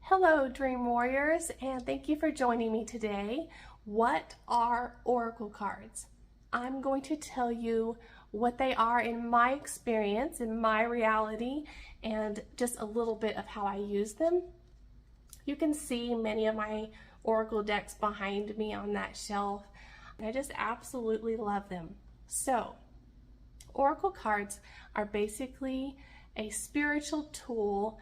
Hello, Dream Warriors, and thank you for joining me today. What are oracle cards? I'm going to tell you what they are in my experience, in my reality, and just a little bit of how I use them. You can see many of my oracle decks behind me on that shelf, and I just absolutely love them. So, oracle cards are basically a spiritual tool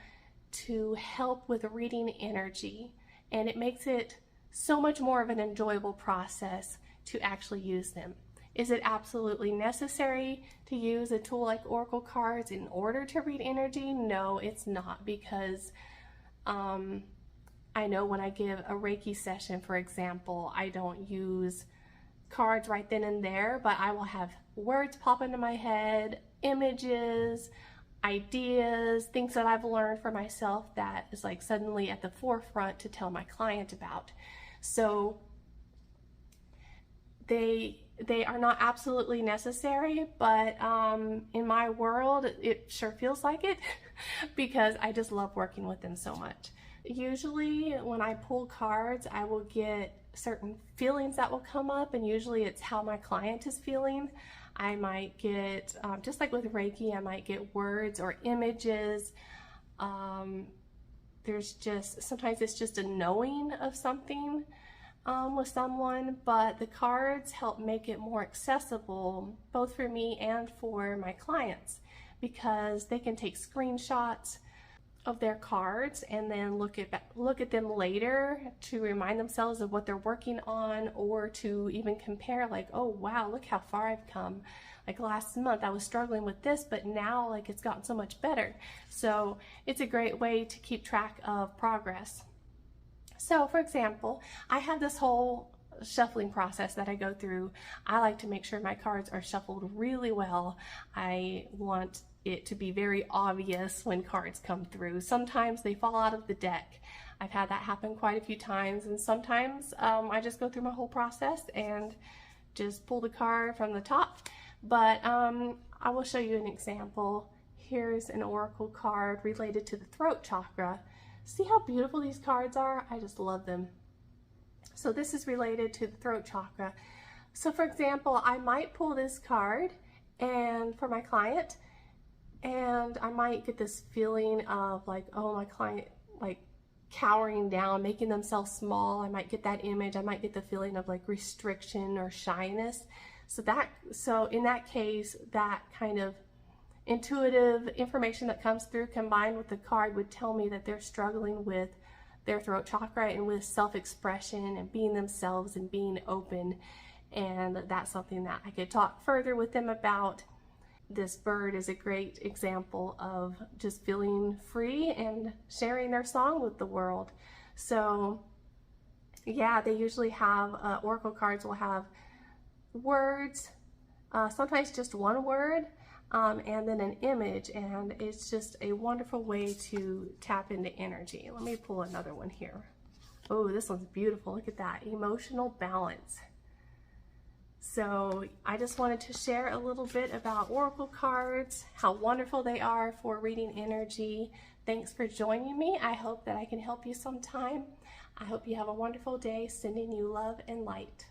to help with reading energy, and it makes it so much more of an enjoyable process to actually use them. Is it absolutely necessary to use a tool like oracle cards in order to read energy? No, it's not, because I know when I give a Reiki session, for example, I don't use cards right then and there, but I will have words pop into my head, images, ideas, things that I've learned for myself that is like suddenly at the forefront to tell my client about. So they are not absolutely necessary, but in my world it sure feels like it because I just love working with them so much. Usually when I pull cards, I will get certain feelings that will come up, and usually it's how my client is feeling. I might get, just like with Reiki, I might get words or images. There's just, sometimes it's just a knowing of something with someone, but the cards help make it more accessible, both for me and for my clients, because they can take screenshots of their cards and then look at them later to remind themselves of what they're working on, or to even compare, like, oh wow, look how far I've come. Like last month I was struggling with this, but now like it's gotten so much better. So it's a great way to keep track of progress. So for example, I have this whole shuffling process that I go through. I like to make sure my cards are shuffled really well. I want it to be very obvious when cards come through. Sometimes they fall out of the deck. I've had that happen quite a few times, and sometimes I just go through my whole process and just pull the card from the top. But I will show you an example. Here's an oracle card related to the throat chakra. See how beautiful these cards are? I just love them. So this is related to the throat chakra. So for example, I might pull this card and for my client, and I might get this feeling of like, oh, my client like cowering down, making themselves small. I might get that image. I might get the feeling of like restriction or shyness. So in that case, that kind of intuitive information that comes through combined with the card would tell me that they're struggling with their throat chakra and with self-expression and being themselves and being open. And that's something that I could talk further with them about. This bird is a great example of just feeling free and sharing their song with the world. So yeah, they usually have, oracle cards will have words, sometimes just one word, and then an image, and it's just a wonderful way to tap into energy. Let me pull another one here. Oh, this one's beautiful. Look at that, emotional balance. So I just wanted to share a little bit about oracle cards, how wonderful they are for reading energy. Thanks for joining me. I hope that I can help you sometime. I hope you have a wonderful day. Sending you love and light.